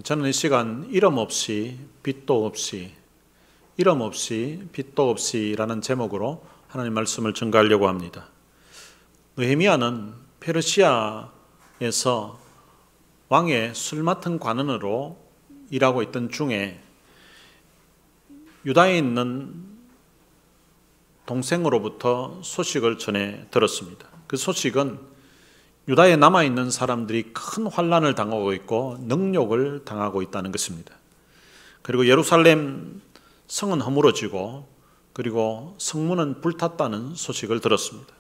저는 이 시간 이름 없이 빛도 없이 라는 제목으로 하나님 말씀을 전가하려고 합니다. 느헤미야는 페르시아에서 왕의 술 맡은 관원으로 일하고 있던 중에 유다에 있는 동생으로부터 소식을 전해 들었습니다. 그 소식은 유다에 남아있는 사람들이 큰 환난을 당하고 있고 능욕을 당하고 있다는 것입니다. 그리고 예루살렘 성은 허물어지고 그리고 성문은 불탔다는 소식을 들었습니다.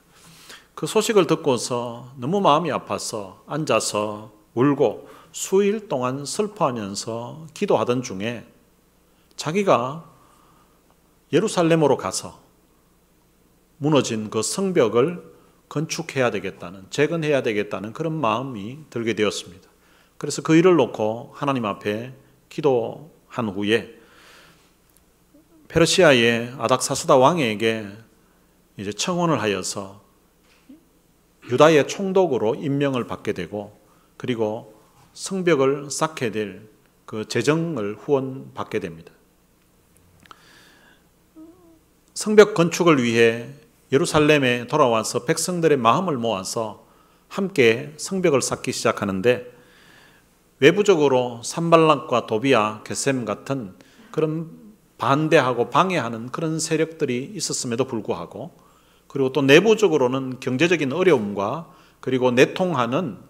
그 소식을 듣고서 너무 마음이 아파서 앉아서 울고 수일 동안 슬퍼하면서 기도하던 중에 자기가 예루살렘으로 가서 무너진 그 성벽을 건축해야 되겠다는, 재건해야 되겠다는 그런 마음이 들게 되었습니다. 그래서 그 일을 놓고 하나님 앞에 기도한 후에 페르시아의 아닥사스다 왕에게 이제 청원을 하여서 유다의 총독으로 임명을 받게 되고 그리고 성벽을 쌓게 될 그 재정을 후원받게 됩니다. 성벽 건축을 위해 예루살렘에 돌아와서 백성들의 마음을 모아서 함께 성벽을 쌓기 시작하는데 외부적으로 산발락과 도비아, 게셈 같은 그런 반대하고 방해하는 그런 세력들이 있었음에도 불구하고 그리고 또 내부적으로는 경제적인 어려움과 그리고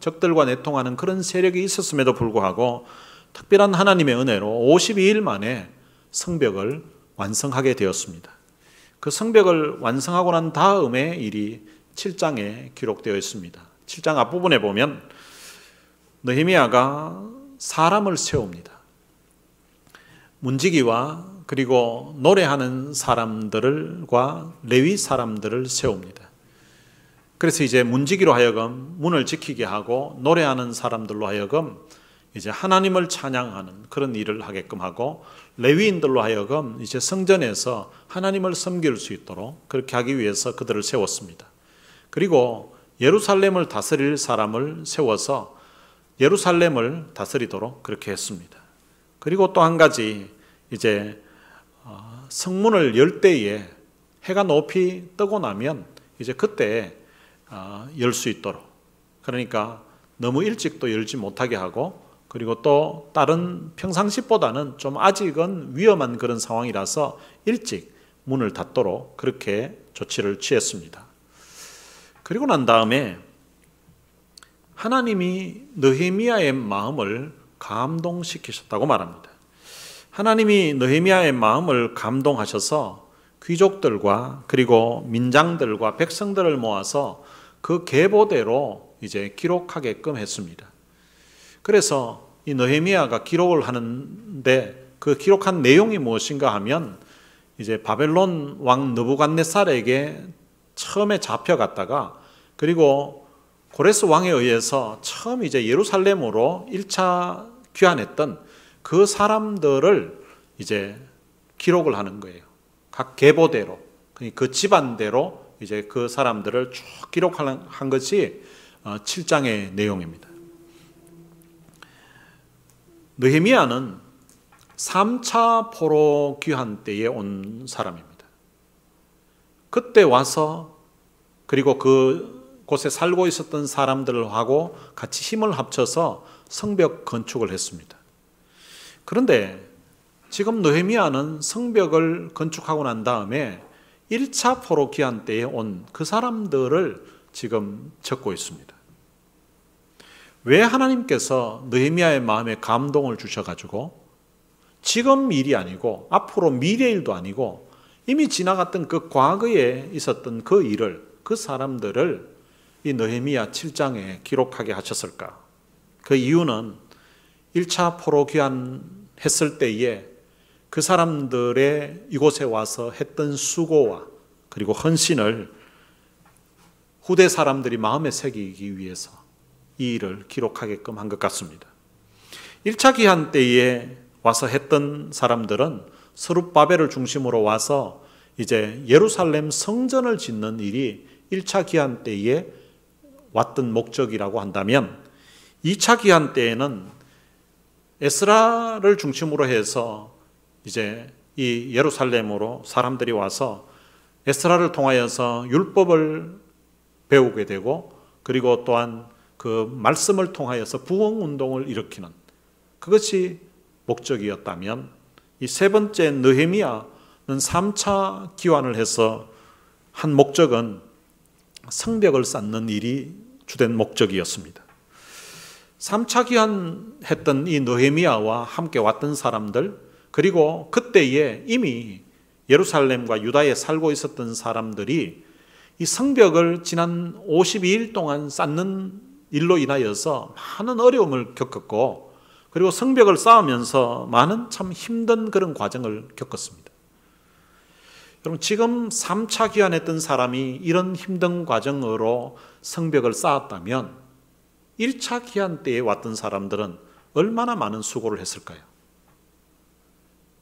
적들과 내통하는 그런 세력이 있었음에도 불구하고 특별한 하나님의 은혜로 52일 만에 성벽을 완성하게 되었습니다. 그 성벽을 완성하고 난 다음의 일이 7장에 기록되어 있습니다. 7장 앞부분에 보면 느헤미야가 사람을 세웁니다. 문지기와 그리고 노래하는 사람들과 레위 사람들을 세웁니다. 그래서 이제 문지기로 하여금 문을 지키게 하고 노래하는 사람들로 하여금 이제 하나님을 찬양하는 그런 일을 하게끔 하고 레위인들로 하여금 이제 성전에서 하나님을 섬길 수 있도록 그렇게 하기 위해서 그들을 세웠습니다. 그리고 예루살렘을 다스릴 사람을 세워서 예루살렘을 다스리도록 그렇게 했습니다. 그리고 또 한 가지 이제 성문을 열 때에 해가 높이 뜨고 나면 이제 그때 열 수 있도록 그러니까 너무 일찍 또 열지 못하게 하고 그리고 또 다른 평상시보다는 좀 아직은 위험한 그런 상황이라서 일찍 문을 닫도록 그렇게 조치를 취했습니다. 그리고 난 다음에 하나님이 느헤미야의 마음을 감동시키셨다고 말합니다. 하나님이 느헤미야의 마음을 감동하셔서 귀족들과 그리고 민장들과 백성들을 모아서 그 계보대로 이제 기록하게끔 했습니다. 그래서 이 느헤미야가 기록을 하는데 그 기록한 내용이 무엇인가 하면 이제 바벨론 왕 느부갓네살에게 처음에 잡혀갔다가 그리고 고레스 왕에 의해서 처음 이제 예루살렘으로 1차 귀환했던 그 사람들을 이제 기록을 하는 거예요. 각 계보대로 그 집안대로 이제 그 사람들을 쭉 기록한 것이 7장의 내용입니다. 느헤미야는 3차 포로 귀환 때에 온 사람입니다. 그때 와서 그리고 그곳에 살고 있었던 사람들하고 같이 힘을 합쳐서 성벽 건축을 했습니다. 그런데 지금 느헤미야는 성벽을 건축하고 난 다음에 1차 포로 귀환 때에 온 그 사람들을 지금 적고 있습니다. 왜 하나님께서 느헤미야의 마음에 감동을 주셔가지고 지금 일이 아니고 앞으로 미래 일도 아니고 이미 지나갔던 그 과거에 있었던 그 일을 그 사람들을 이 느헤미야 7장에 기록하게 하셨을까? 그 이유는 1차 포로 귀환했을 때에 그 사람들의 이곳에 와서 했던 수고와 그리고 헌신을 후대 사람들이 마음에 새기기 위해서 이 일을 기록하게끔 한 것 같습니다. 1차 귀환 때에 와서 했던 사람들은 스룹바벨을 중심으로 와서 이제 예루살렘 성전을 짓는 일이 1차 귀환 때에 왔던 목적이라고 한다면 2차 귀환 때에는 에스라를 중심으로 해서 이제 이 예루살렘으로 사람들이 와서 에스라를 통하여서 율법을 배우게 되고, 그리고 또한 그 말씀을 통하여서 부흥운동을 일으키는, 그것이 목적이었다면, 이 세 번째 느헤미야는 3차 기환을 해서 한 목적은 성벽을 쌓는 일이 주된 목적이었습니다. 3차 기환했던 이 느헤미야와 함께 왔던 사람들, 그리고 그때에 이미 예루살렘과 유다에 살고 있었던 사람들이 이 성벽을 지난 52일 동안 쌓는 일로 인하여서 많은 어려움을 겪었고, 그리고 성벽을 쌓으면서 많은 참 힘든 그런 과정을 겪었습니다. 여러분, 지금 3차 기환했던 사람이 이런 힘든 과정으로 성벽을 쌓았다면 1차 기환 때에 왔던 사람들은 얼마나 많은 수고를 했을까요?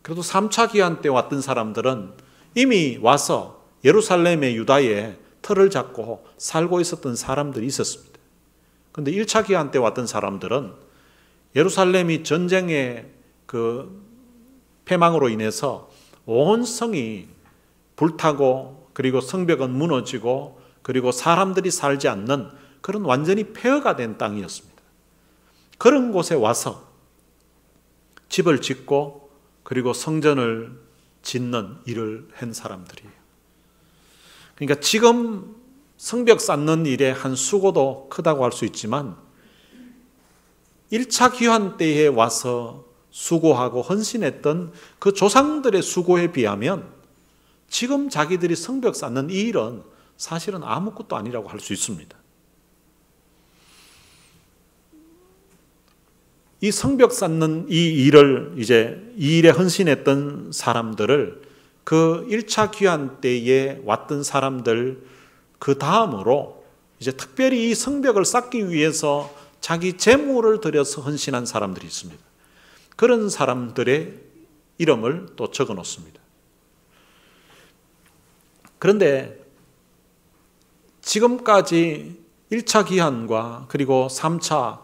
그래도 3차 기환 때 왔던 사람들은 이미 와서 예루살렘의 유다에 터를 잡고 살고 있었던 사람들이 있었습니다. 그런데 1차 기환 때 왔던 사람들은 예루살렘이 전쟁의 그 패망으로 인해서 온 성이 불타고, 그리고 성벽은 무너지고, 그리고 사람들이 살지 않는 그런 완전히 폐허가 된 땅이었습니다. 그런 곳에 와서 집을 짓고, 그리고 성전을 짓는 일을 한 사람들이에요. 그러니까 지금 성벽 쌓는 일의 한 수고도 크다고 할 수 있지만 1차 기환 때에 와서 수고하고 헌신했던 그 조상들의 수고에 비하면 지금 자기들이 성벽 쌓는 이 일은 사실은 아무것도 아니라고 할 수 있습니다. 이 성벽 쌓는 이 일을, 이제 이 일에 헌신했던 사람들을 그 1차 귀환 때에 왔던 사람들 그 다음으로 이제 특별히 이 성벽을 쌓기 위해서 자기 재물을 들여서 헌신한 사람들이 있습니다. 그런 사람들의 이름을 또 적어 놓습니다. 그런데 지금까지 1차 기한과 그리고 3차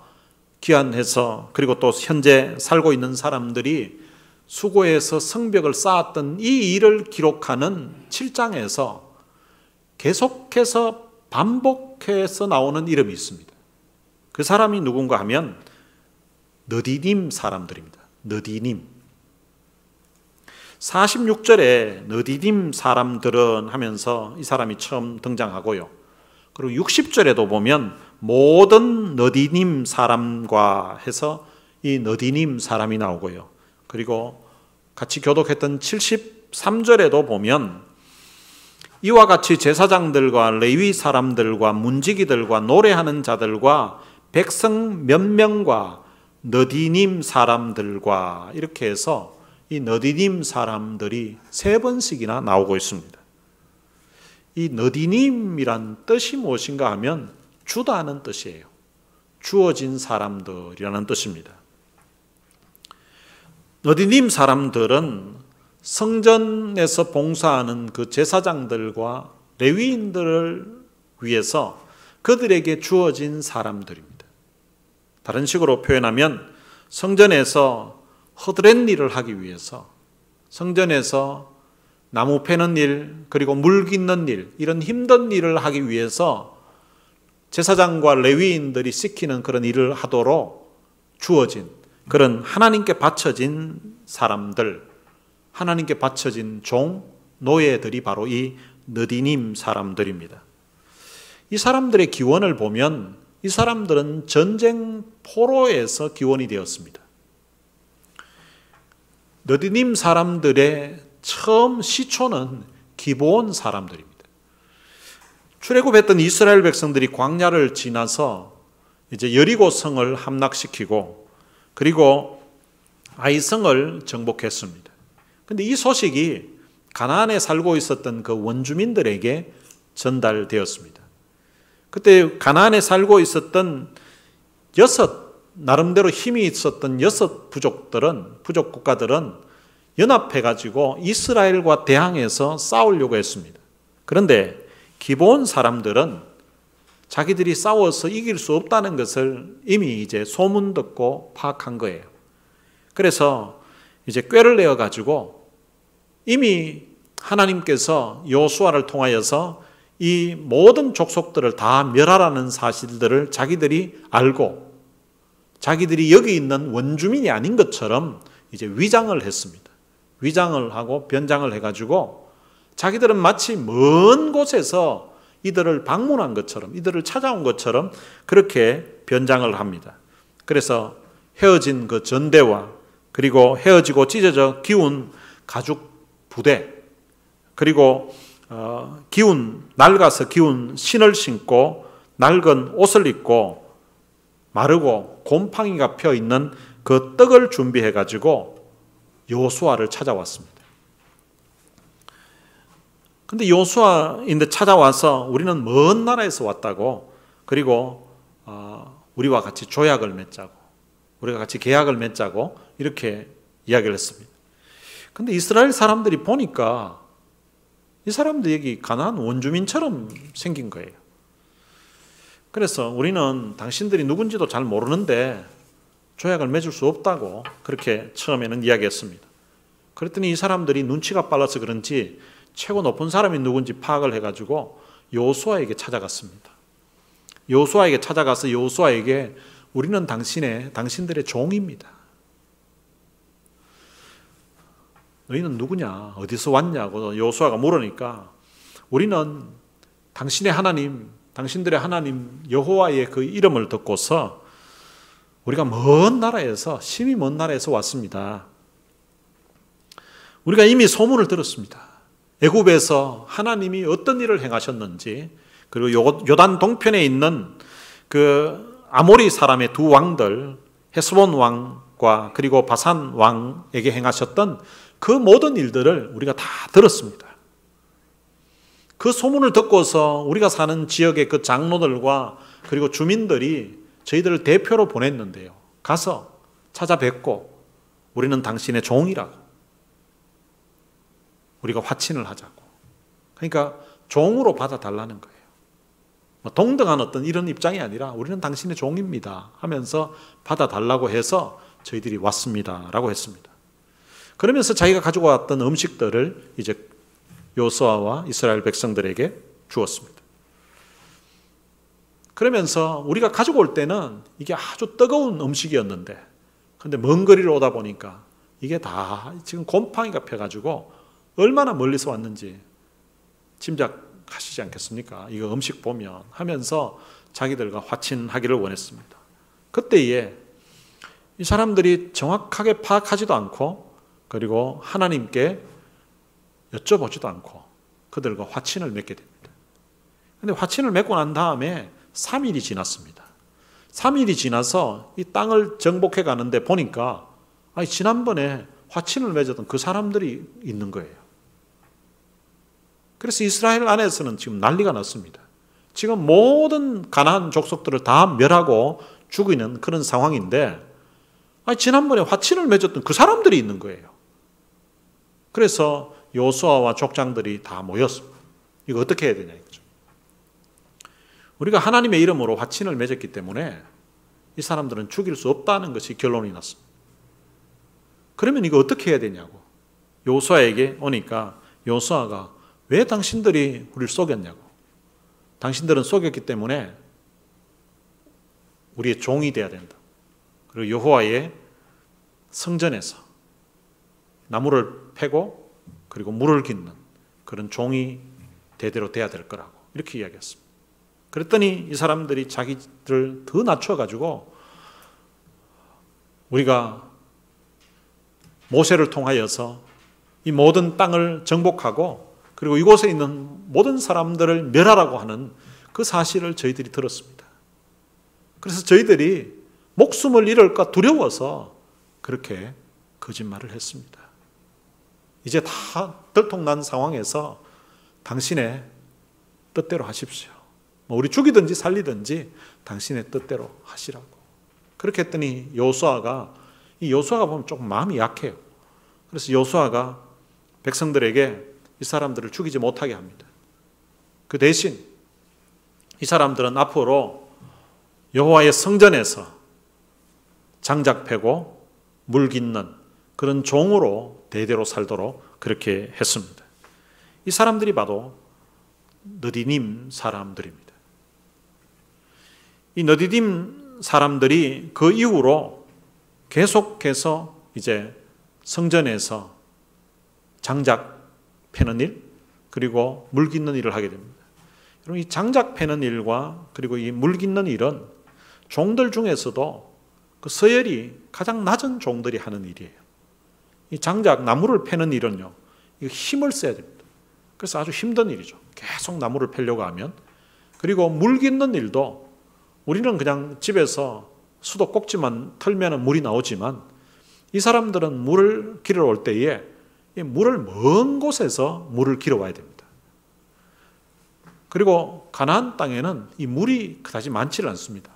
기한해서 그리고 또 현재 살고 있는 사람들이 수고해서 성벽을 쌓았던 이 일을 기록하는 7장에서 계속해서 반복해서 나오는 이름이 있습니다. 그 사람이 누군가 하면 느디님 사람들입니다. 느디님. 46절에 느디님 사람들은 하면서 이 사람이 처음 등장하고요. 그리고 60절에도 보면 모든 느디님 사람과 해서 이 느디님 사람이 나오고요. 그리고 같이 교독했던 73절에도 보면 이와 같이 제사장들과 레위 사람들과 문지기들과 노래하는 자들과 백성 몇 명과 느디님 사람들과 이렇게 해서 이 느디님 사람들이 3번씩이나 나오고 있습니다. 이 느디님이란 뜻이 무엇인가 하면 주다는 뜻이에요. 주어진 사람들이라는 뜻입니다. 느디님 사람들은 성전에서 봉사하는 그 제사장들과 레위인들을 위해서 그들에게 주어진 사람들입니다. 다른 식으로 표현하면 성전에서 허드렛 일을 하기 위해서, 성전에서 나무 패는 일, 그리고 물 깃는 일, 이런 힘든 일을 하기 위해서 제사장과 레위인들이 시키는 그런 일을 하도록 주어진 그런 하나님께 바쳐진 사람들, 하나님께 바쳐진 종, 노예들이 바로 이 느디님 사람들입니다. 이 사람들의 기원을 보면 이 사람들은 전쟁 포로에서 기원이 되었습니다. 느디님 사람들의 처음 시초는 기브온 사람들입니다. 출애굽했던 이스라엘 백성들이 광야를 지나서 이제 여리고 성을 함락시키고 그리고 아이성을 정복했습니다. 그런데 이 소식이 가나안에 살고 있었던 그 원주민들에게 전달되었습니다. 그때 가나안에 살고 있었던 나름대로 힘이 있었던 6 부족 국가들은 연합해가지고 이스라엘과 대항해서 싸우려고 했습니다. 그런데 기브온 사람들은 자기들이 싸워서 이길 수 없다는 것을 이미 이제 소문 듣고 파악한 거예요. 그래서 이제 꾀를 내어 가지고 이미 하나님께서 여호수아를 통하여서 이 모든 족속들을 다 멸하라는 사실들을 자기들이 알고 자기들이 여기 있는 원주민이 아닌 것처럼 이제 위장을 했습니다. 위장을 하고 변장을 해가지고 자기들은 마치 먼 곳에서 이들을 방문한 것처럼, 이들을 찾아온 것처럼 그렇게 변장을 합니다. 그래서 헤어진 그 전대와 그리고 헤어지고 찢어져 기운 가죽 부대, 그리고 낡아서 기운 신을 신고 낡은 옷을 입고 마르고 곰팡이가 펴 있는 그 떡을 준비해 가지고 여호수아를 찾아왔습니다. 근데 여호수아인데 찾아와서 우리는 먼 나라에서 왔다고, 그리고 우리와 같이 조약을 맺자고, 우리가 같이 계약을 맺자고 이렇게 이야기를 했습니다. 근데 이스라엘 사람들이 보니까 이 사람들이 여기 가나안 원주민처럼 생긴 거예요. 그래서 우리는 당신들이 누군지도 잘 모르는데 조약을 맺을 수 없다고 그렇게 처음에는 이야기했습니다. 그랬더니 이 사람들이 눈치가 빨라서 그런지 최고 높은 사람이 누군지 파악을 해가지고 여호수아에게 찾아갔습니다. 여호수아에게 찾아가서 여호수아에게 우리는 당신들의 종입니다. 너희는 누구냐? 어디서 왔냐고 여호수아가 물으니까 우리는 당신의 하나님, 당신들의 하나님 여호와의 그 이름을 듣고서 우리가 먼 나라에서, 심히 먼 나라에서 왔습니다. 우리가 이미 소문을 들었습니다. 애굽에서 하나님이 어떤 일을 행하셨는지, 그리고 요단 동편에 있는 그 아모리 사람의 두 왕들, 헤스본 왕과 그리고 바산 왕에게 행하셨던 그 모든 일들을 우리가 다 들었습니다. 그 소문을 듣고서 우리가 사는 지역의 그 장로들과 그리고 주민들이 저희들을 대표로 보냈는데요. 가서 찾아뵙고 우리는 당신의 종이라고, 우리가 화친을 하자고. 그러니까 종으로 받아달라는 거예요. 동등한 어떤 이런 입장이 아니라 우리는 당신의 종입니다 하면서 받아달라고 해서 저희들이 왔습니다 라고 했습니다. 그러면서 자기가 가지고 왔던 음식들을 이제 여호수아와 이스라엘 백성들에게 주었습니다. 그러면서 우리가 가지고 올 때는 이게 아주 뜨거운 음식이었는데, 그런데 먼 거리를 오다 보니까 이게 다 지금 곰팡이가 펴가지고 얼마나 멀리서 왔는지 짐작하시지 않겠습니까? 이거 음식 보면 하면서 자기들과 화친하기를 원했습니다. 그때에 이 사람들이 정확하게 파악하지도 않고 그리고 하나님께 여쭤보지도 않고 그들과 화친을 맺게 됩니다. 그런데 화친을 맺고 난 다음에 3일이 지났습니다. 3일이 지나서 이 땅을 정복해 가는데 보니까 지난번에 화친을 맺었던 그 사람들이 있는 거예요. 그래서 이스라엘 안에서는 지금 난리가 났습니다. 지금 모든 가나안 족속들을 다 멸하고 죽이는 그런 상황인데 지난번에 화친을 맺었던 그 사람들이 있는 거예요. 그래서 여호수아와 족장들이 다 모였습니다. 이거 어떻게 해야 되냐 이거죠. 우리가 하나님의 이름으로 화친을 맺었기 때문에 이 사람들은 죽일 수 없다는 것이 결론이 났습니다. 그러면 이거 어떻게 해야 되냐고 여호수아에게 오니까 여호수아가 왜 당신들이 우리를 속였냐고. 당신들은 속였기 때문에 우리의 종이 되어야 된다. 그리고 여호와의 성전에서 나무를 패고 그리고 물을 깃는 그런 종이 대대로 돼야 될 거라고 이렇게 이야기했습니다. 그랬더니 이 사람들이 자기들을 더 낮춰가지고 우리가 모세를 통하여서 이 모든 땅을 정복하고 그리고 이곳에 있는 모든 사람들을 멸하라고 하는 그 사실을 저희들이 들었습니다. 그래서 저희들이 목숨을 잃을까 두려워서 그렇게 거짓말을 했습니다. 이제 다 들통난 상황에서 당신의 뜻대로 하십시오. 우리 죽이든지 살리든지 당신의 뜻대로 하시라고. 그렇게 했더니 여호수아가 보면 조금 마음이 약해요. 그래서 여호수아가 백성들에게 이 사람들을 죽이지 못하게 합니다. 그 대신 이 사람들은 앞으로 여호와의 성전에서 장작 패고 물 깃는 그런 종으로 대대로 살도록 그렇게 했습니다. 이 사람들이 바로 느디님 사람들입니다. 이 느디님 사람들이 그 이후로 계속해서 이제 성전에서 장작 패는 일, 그리고 물 깃는 일을 하게 됩니다. 여러분, 이 장작 패는 일과 그리고 이 물 깃는 일은 종들 중에서도 그 서열이 가장 낮은 종들이 하는 일이에요. 이 장작, 나무를 패는 일은요, 이거 힘을 써야 됩니다. 그래서 아주 힘든 일이죠. 계속 나무를 패려고 하면. 그리고 물 깃는 일도 우리는 그냥 집에서 수도꼭지만 털면 물이 나오지만 이 사람들은 물을 길어 올 때에 이 물을 먼 곳에서 물을 길어 와야 됩니다. 그리고 가나안 땅에는 이 물이 그다지 많지는 않습니다.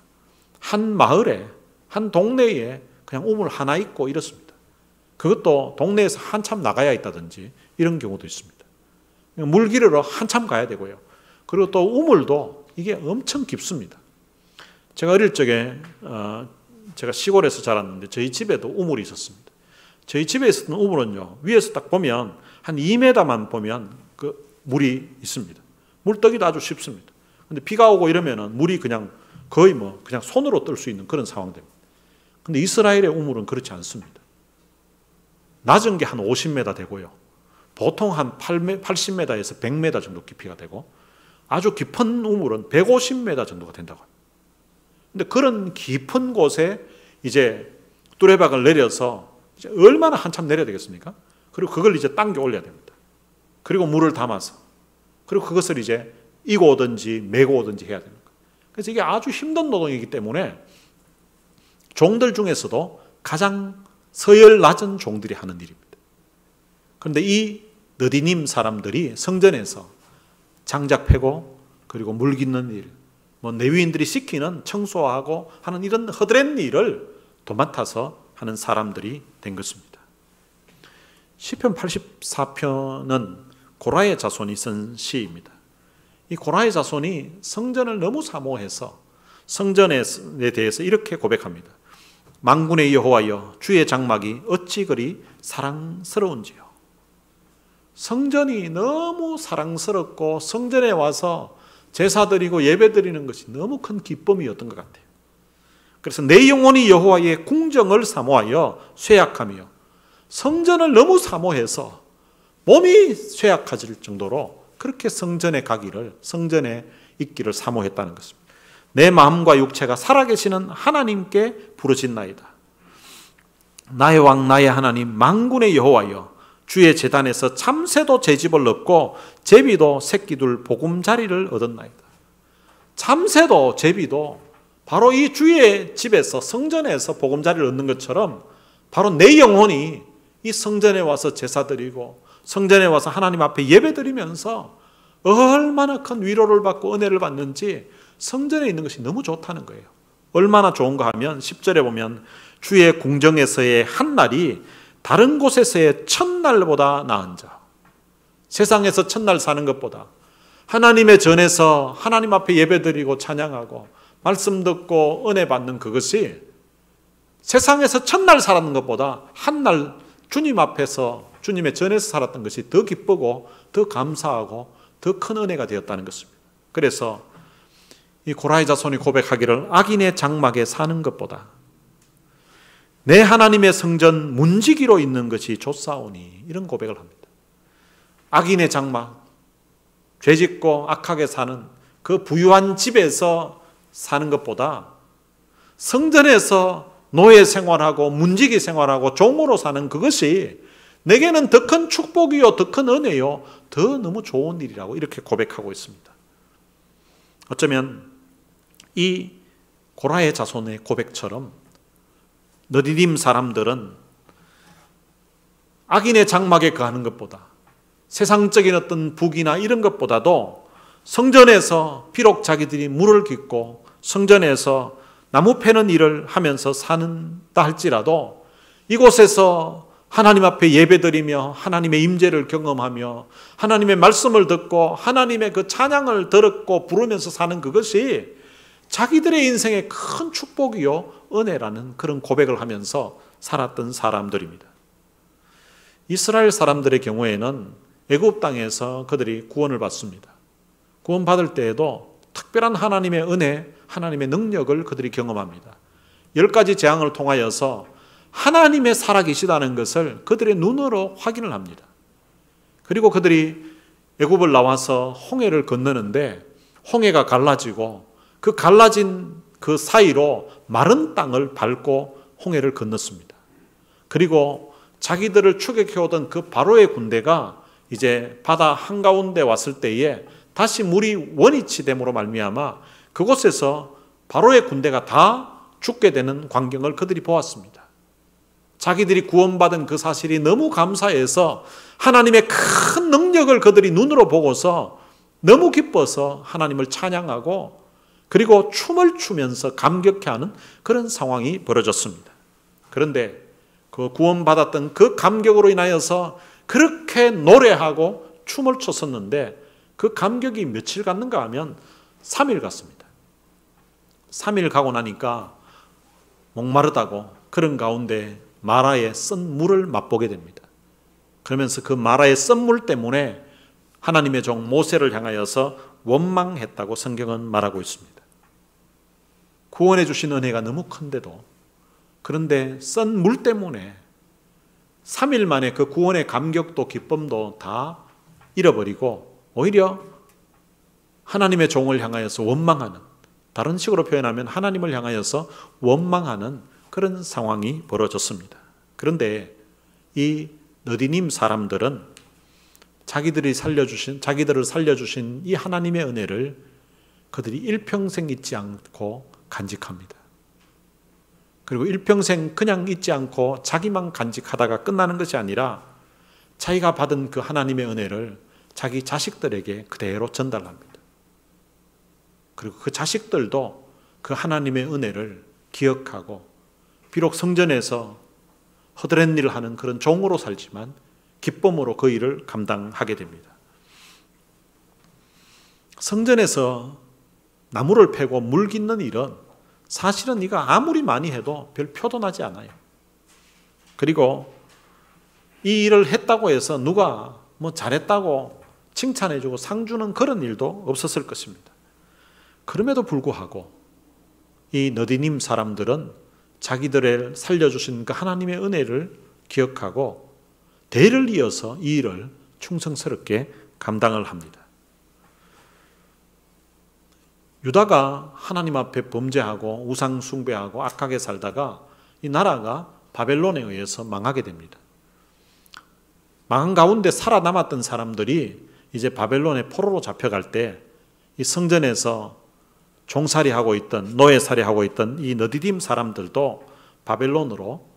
한 마을에, 한 동네에 그냥 우물 하나 있고 이렇습니다. 그것도 동네에서 한참 나가야 있다든지 이런 경우도 있습니다. 물 길으러 한참 가야 되고요. 그리고 또 우물도 이게 엄청 깊습니다. 제가 어릴 적에 제가 시골에서 자랐는데 저희 집에도 우물이 있었습니다. 저희 집에 있었던 우물은요, 위에서 딱 보면 한 2m만 보면 그 물이 있습니다. 물떠기도 아주 쉽습니다. 근데 비가 오고 이러면은 물이 그냥 거의 그냥 손으로 뜰 수 있는 그런 상황입니다. 근데 이스라엘의 우물은 그렇지 않습니다. 낮은 게 한 50m 되고요. 보통 한 80m에서 100m 정도 깊이가 되고 아주 깊은 우물은 150m 정도가 된다고 합니다. 근데 그런 깊은 곳에 이제 뚜레박을 내려서 이제 얼마나 한참 내려야 되겠습니까? 그리고 그걸 이제 당겨 올려야 됩니다. 그리고 물을 담아서 그리고 그것을 이제 이고 오든지 메고 오든지 해야 되는 거예요. 그래서 이게 아주 힘든 노동이기 때문에 종들 중에서도 가장 서열 낮은 종들이 하는 일입니다. 그런데 이 느디님 사람들이 성전에서 장작 패고 그리고 물 깃는 일, 레위인들이 시키는 청소하고 하는 이런 허드렛 일을 도맡아서 하는 사람들이 된 것입니다. 시편 84편은 고라의 자손이 쓴 시입니다. 이 고라의 자손이 성전을 너무 사모해서 성전에 대해서 이렇게 고백합니다. 만군의 여호와여, 주의 장막이 어찌 그리 사랑스러운지요. 성전이 너무 사랑스럽고 성전에 와서 제사 드리고 예배 드리는 것이 너무 큰 기쁨이었던 것 같아요. 그래서 내 영혼이 여호와의 궁정을 사모하여 쇠약하며, 성전을 너무 사모해서 몸이 쇠약해질 정도로 그렇게 성전에 가기를, 성전에 있기를 사모했다는 것입니다. 내 마음과 육체가 살아계시는 하나님께 부르짖나이다. 나의 왕 나의 하나님 만군의 여호와여, 주의 제단에서 참새도 제 집을 얻고 제비도 새끼둘 보금자리를 얻었나이다. 참새도 제비도 바로 이 주의 집에서 성전에서 보금자리를 얻는 것처럼 바로 내 영혼이 이 성전에 와서 제사 드리고 성전에 와서 하나님 앞에 예배 드리면서 얼마나 큰 위로를 받고 은혜를 받는지 성전에 있는 것이 너무 좋다는 거예요. 얼마나 좋은가 하면 10절에 보면 주의 궁정에서의 한 날이 다른 곳에서의 첫날보다 나은 자. 세상에서 첫날 사는 것보다 하나님의 전에서 하나님 앞에 예배드리고 찬양하고 말씀 듣고 은혜 받는 그것이 세상에서 첫날 살았는 것보다 한날 주님 앞에서 주님의 전에서 살았던 것이 더 기쁘고 더 감사하고 더 큰 은혜가 되었다는 것입니다. 그래서 이 고라의 자손이 고백하기를 악인의 장막에 사는 것보다 내 하나님의 성전 문지기로 있는 것이 좋사오니, 이런 고백을 합니다. 악인의 장막, 죄짓고 악하게 사는 그 부유한 집에서 사는 것보다 성전에서 노예 생활하고 문지기 생활하고 종으로 사는 그것이 내게는 더 큰 축복이요, 더 큰 은혜요, 더 너무 좋은 일이라고 이렇게 고백하고 있습니다. 어쩌면 이 고라의 자손의 고백처럼 느디님 사람들은 악인의 장막에 거하는 것보다, 세상적인 어떤 북이나 이런 것보다도 성전에서 비록 자기들이 물을 깃고 성전에서 나무 패는 일을 하면서 사는다 할지라도 이곳에서 하나님 앞에 예배드리며 하나님의 임재를 경험하며 하나님의 말씀을 듣고 하나님의 그 찬양을 들었고 부르면서 사는 그것이 자기들의 인생의 큰 축복이요 은혜라는 그런 고백을 하면서 살았던 사람들입니다. 이스라엘 사람들의 경우에는 애굽 땅에서 그들이 구원을 받습니다. 구원받을 때에도 특별한 하나님의 은혜, 하나님의 능력을 그들이 경험합니다. 10가지 재앙을 통하여서 하나님의 살아계시다는 것을 그들의 눈으로 확인을 합니다. 그리고 그들이 애굽을 나와서 홍해를 건너는데 홍해가 갈라지고 그 갈라진 그 사이로 마른 땅을 밟고 홍해를 건넜습니다. 그리고 자기들을 추격해오던 그 바로의 군대가 이제 바다 한가운데 왔을 때에 다시 물이 원위치 됨으로 말미암아 그곳에서 바로의 군대가 다 죽게 되는 광경을 그들이 보았습니다. 자기들이 구원받은 그 사실이 너무 감사해서 하나님의 큰 능력을 그들이 눈으로 보고서 너무 기뻐서 하나님을 찬양하고 그리고 춤을 추면서 감격해하는 그런 상황이 벌어졌습니다. 그런데 그 구원받았던 그 감격으로 인하여서 그렇게 노래하고 춤을 췄었는데 그 감격이 며칠 갔는가 하면 3일 갔습니다. 3일 가고 나니까 목마르다고 그런 가운데 마라의 쓴 물을 맛보게 됩니다. 그러면서 그 마라의 쓴 물 때문에 하나님의 종 모세를 향하여서 원망했다고 성경은 말하고 있습니다. 구원해 주신 은혜가 너무 큰데도 그런데 쓴 물 때문에 3일 만에 그 구원의 감격도 기쁨도 다 잃어버리고 오히려 하나님의 종을 향하여서 원망하는, 다른 식으로 표현하면 하나님을 향하여서 원망하는 그런 상황이 벌어졌습니다. 그런데 이 느디님 사람들은 자기들을 살려주신 이 하나님의 은혜를 그들이 일평생 잊지 않고 간직합니다. 그리고 일평생 그냥 잊지 않고 자기만 간직하다가 끝나는 것이 아니라 자기가 받은 그 하나님의 은혜를 자기 자식들에게 그대로 전달합니다. 그리고 그 자식들도 그 하나님의 은혜를 기억하고 비록 성전에서 허드렛 일을 하는 그런 종으로 살지만 기쁨으로 그 일을 감당하게 됩니다. 성전에서 나무를 패고 물 깃는 일은 사실은 네가 아무리 많이 해도 별 표도 나지 않아요. 그리고 이 일을 했다고 해서 누가 뭐 잘했다고 칭찬해주고 상 주는 그런 일도 없었을 것입니다. 그럼에도 불구하고 이 너디님 사람들은 자기들을 살려주신 그 하나님의 은혜를 기억하고 대를 이어서 이 일을 충성스럽게 감당을 합니다. 유다가 하나님 앞에 범죄하고 우상 숭배하고 악하게 살다가 이 나라가 바벨론에 의해서 망하게 됩니다. 망한 가운데 살아남았던 사람들이 이제 바벨론의 포로로 잡혀갈 때 이 성전에서 종살이하고 있던, 노예살이하고 있던 이 너디딤 사람들도 바벨론으로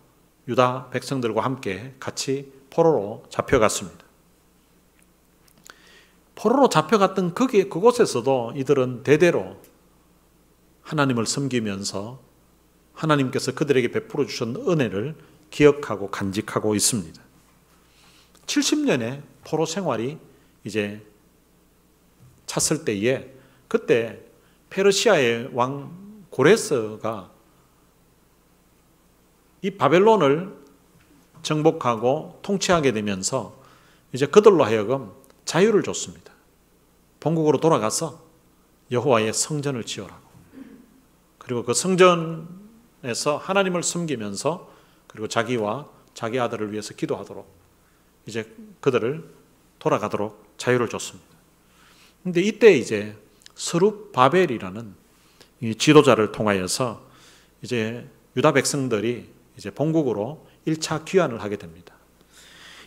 유다 백성들과 함께 같이 포로로 잡혀갔습니다. 포로로 잡혀갔던 그곳에서도 이들은 대대로 하나님을 섬기면서 하나님께서 그들에게 베풀어 주신 은혜를 기억하고 간직하고 있습니다. 70년의 포로 생활이 이제 찼을 때에 그때 페르시아의 왕 고레스가 이 바벨론을 정복하고 통치하게 되면서 이제 그들로 하여금 자유를 줬습니다. 본국으로 돌아가서 여호와의 성전을 지으라고. 그리고 그 성전에서 하나님을 섬기면서 그리고 자기와 자기 아들을 위해서 기도하도록 이제 그들을 돌아가도록 자유를 줬습니다. 그런데 이때 이제 스룹바벨이라는 이 지도자를 통하여서 이제 유다 백성들이 이제 본국으로 1차 귀환을 하게 됩니다.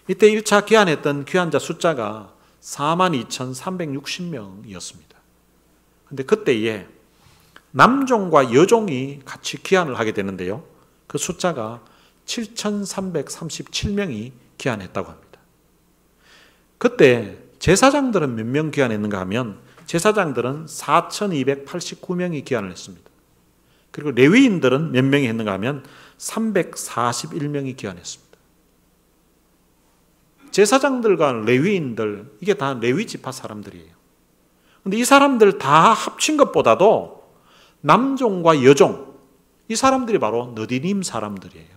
이때 1차 귀환했던 귀환자 숫자가 42,360명이었습니다. 그런데 그때에 남종과 여종이 같이 귀환을 하게 되는데요. 그 숫자가 7,337명이 귀환했다고 합니다. 그때 제사장들은 몇 명 귀환했는가 하면 제사장들은 4,289명이 귀환을 했습니다. 그리고 레위인들은 몇 명이 했는가 하면 341명이 귀환했습니다. 제사장들과 레위인들, 이게 다 레위 지파 사람들이에요. 그런데 이 사람들 다 합친 것보다도 남종과 여종, 이 사람들이 바로 너디님 사람들이에요.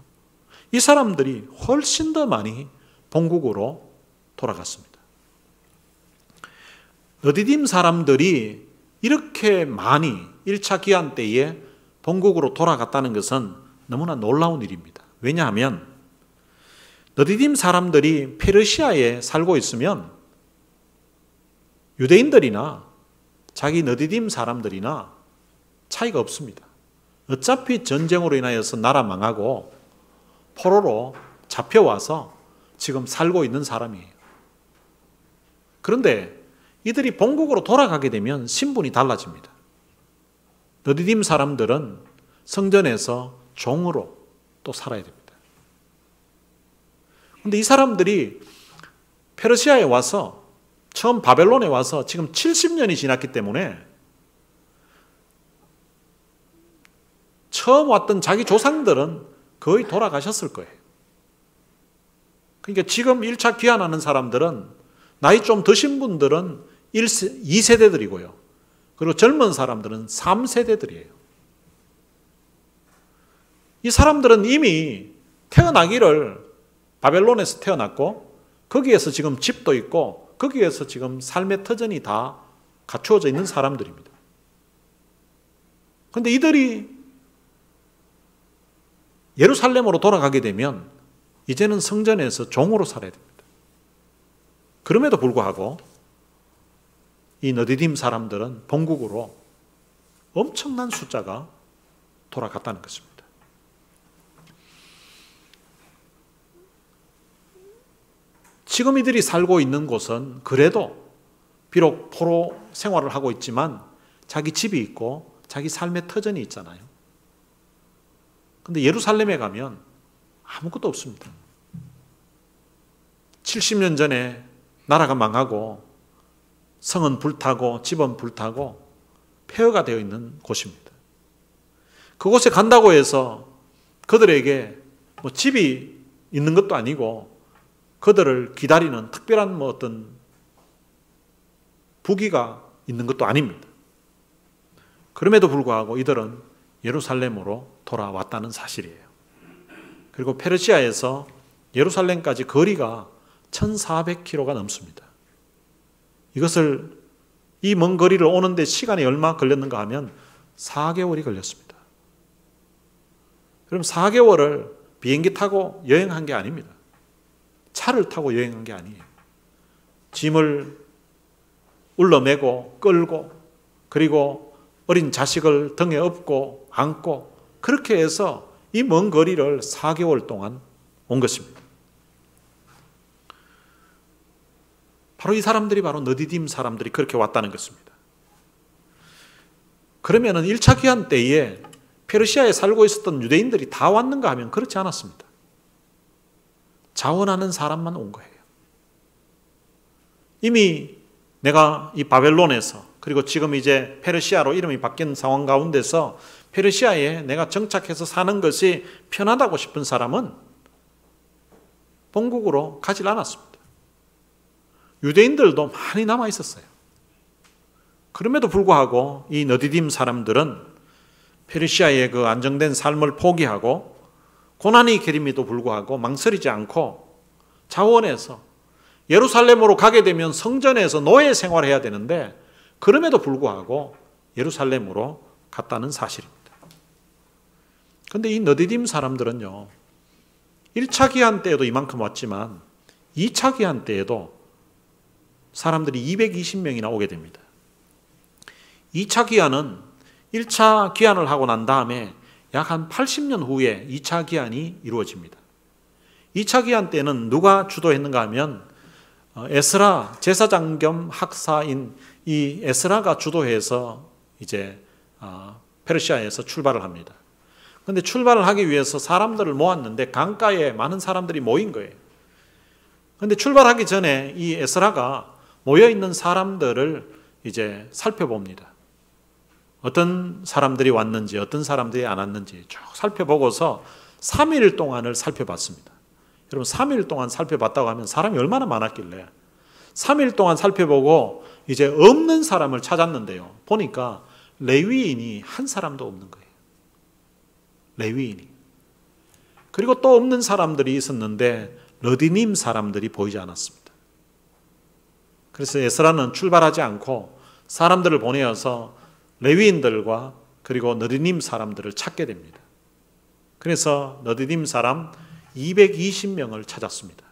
이 사람들이 훨씬 더 많이 본국으로 돌아갔습니다. 너디딤 사람들이 이렇게 많이 1차 기한 때에 본국으로 돌아갔다는 것은 너무나 놀라운 일입니다. 왜냐하면 너디딤 사람들이 페르시아에 살고 있으면 유대인들이나 자기 너디딤 사람들이나 차이가 없습니다. 어차피 전쟁으로 인하여서 나라 망하고 포로로 잡혀와서 지금 살고 있는 사람이에요. 그런데 이들이 본국으로 돌아가게 되면 신분이 달라집니다. 너디딤 사람들은 성전에서 종으로 또 살아야 됩니다. 그런데 이 사람들이 페르시아에 와서 처음 바벨론에 와서 지금 70년이 지났기 때문에 처음 왔던 자기 조상들은 거의 돌아가셨을 거예요. 그러니까 지금 1차 귀환하는 사람들은 나이 좀 드신 분들은 2세대들이고요. 그리고 젊은 사람들은 3세대들이에요. 이 사람들은 이미 태어나기를 바벨론에서 태어났고 거기에서 지금 집도 있고 거기에서 지금 삶의 터전이 다 갖추어져 있는 사람들입니다. 그런데 이들이 예루살렘으로 돌아가게 되면 이제는 성전에서 종으로 살아야 됩니다. 그럼에도 불구하고 이 너디딤 사람들은 본국으로 엄청난 숫자가 돌아갔다는 것입니다. 지금 이들이 살고 있는 곳은 그래도 비록 포로 생활을 하고 있지만 자기 집이 있고 자기 삶의 터전이 있잖아요. 그런데 예루살렘에 가면 아무것도 없습니다. 70년 전에 나라가 망하고 성은 불타고 집은 불타고 폐허가 되어 있는 곳입니다. 그곳에 간다고 해서 그들에게 뭐 집이 있는 것도 아니고 그들을 기다리는 특별한 뭐 어떤 부귀가 있는 것도 아닙니다. 그럼에도 불구하고 이들은 예루살렘으로 돌아왔다는 사실이에요. 그리고 페르시아에서 예루살렘까지 거리가 1400km가 넘습니다. 이것을 이 먼 거리를 오는데 시간이 얼마 걸렸는가 하면 4개월이 걸렸습니다. 그럼 4개월을 비행기 타고 여행한 게 아닙니다. 차를 타고 여행한 게 아니에요. 짐을 울러매고 끌고 그리고 어린 자식을 등에 업고 안고 그렇게 해서 이 먼 거리를 4개월 동안 온 것입니다. 바로 이 사람들이 바로 너디딤 사람들이 그렇게 왔다는 것입니다. 그러면은 1차 기한 때에 페르시아에 살고 있었던 유대인들이 다 왔는가 하면 그렇지 않았습니다. 자원하는 사람만 온 거예요. 이미 내가 이 바벨론에서 그리고 지금 이제 페르시아로 이름이 바뀐 상황 가운데서 페르시아에 내가 정착해서 사는 것이 편하다고 싶은 사람은 본국으로 가지 않았습니다. 유대인들도 많이 남아 있었어요. 그럼에도 불구하고 이 너디딤 사람들은 페르시아의 그 안정된 삶을 포기하고 고난이 계림에도 불구하고 망설이지 않고 자원해서 예루살렘으로 가게 되면 성전에서 노예 생활해야 되는데 그럼에도 불구하고 예루살렘으로 갔다는 사실입니다. 그런데 이 너디딤 사람들은요, 1차 기한 때에도 이만큼 왔지만 2차 기한 때에도 사람들이 220명이나 오게 됩니다. 2차 기한은 1차 기한을 하고 난 다음에 약 한 80년 후에 2차 기한이 이루어집니다. 2차 기한 때는 누가 주도했는가 하면 에스라 제사장 겸 학사인 이 에스라가 주도해서 이제 페르시아에서 출발을 합니다. 그런데 출발을 하기 위해서 사람들을 모았는데 강가에 많은 사람들이 모인 거예요. 그런데 출발하기 전에 이 에스라가 모여있는 사람들을 이제 살펴봅니다. 어떤 사람들이 왔는지 어떤 사람들이 안 왔는지 쭉 살펴보고서 3일 동안을 살펴봤습니다. 여러분 3일 동안 살펴봤다고 하면 사람이 얼마나 많았길래 3일 동안 살펴보고 이제 없는 사람을 찾았는데요. 보니까 레위인이 한 사람도 없는 거예요. 레위인이. 그리고 또 없는 사람들이 있었는데 느디님 사람들이 보이지 않았습니다. 그래서 에스라는 출발하지 않고 사람들을 보내어서 레위인들과 그리고 느디님 사람들을 찾게 됩니다. 그래서 느디님 사람 220명을 찾았습니다.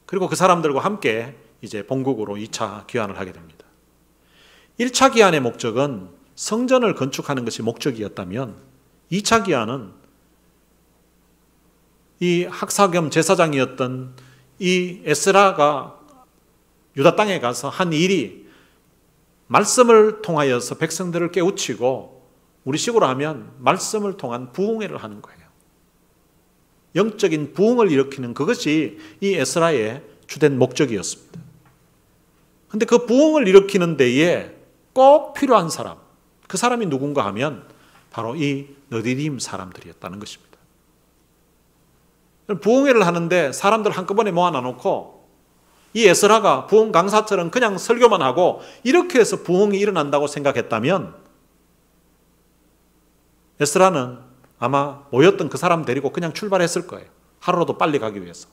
그리고 그 사람들과 함께 이제 본국으로 2차 귀환을 하게 됩니다. 1차 귀환의 목적은 성전을 건축하는 것이 목적이었다면 2차 귀환은 이 학사 겸 제사장이었던 이 에스라가 유다 땅에 가서 한 일이 말씀을 통하여서 백성들을 깨우치고 우리식으로 하면 말씀을 통한 부흥회를 하는 거예요. 영적인 부흥을 일으키는 그것이 이 에스라의 주된 목적이었습니다. 그런데 그 부흥을 일으키는 데에 꼭 필요한 사람, 그 사람이 누군가 하면 바로 이 느디님 사람들이었다는 것입니다. 부흥회를 하는데 사람들 한꺼번에 모아놔놓고 이 에스라가 부흥 강사처럼 그냥 설교만 하고 이렇게 해서 부흥이 일어난다고 생각했다면 에스라는 아마 모였던 그 사람 데리고 그냥 출발했을 거예요. 하루라도 빨리 가기 위해서.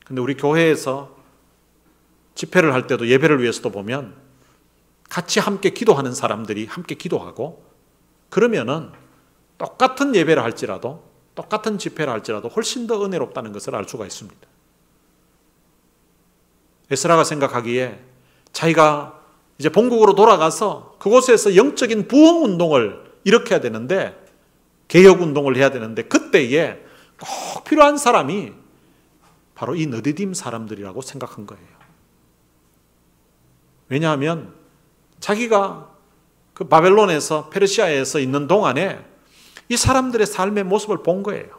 근데 우리 교회에서 집회를 할 때도 예배를 위해서도 보면 같이 함께 기도하는 사람들이 함께 기도하고 그러면은 똑같은 예배를 할지라도 똑같은 집회를 할지라도 훨씬 더 은혜롭다는 것을 알 수가 있습니다. 에스라가 생각하기에 자기가 이제 본국으로 돌아가서 그곳에서 영적인 부흥 운동을 일으켜야 되는데 개혁 운동을 해야 되는데 그때에 꼭 필요한 사람이 바로 이 느디딤 사람들이라고 생각한 거예요. 왜냐하면 자기가 그 바벨론에서 페르시아에서 있는 동안에 이 사람들의 삶의 모습을 본 거예요.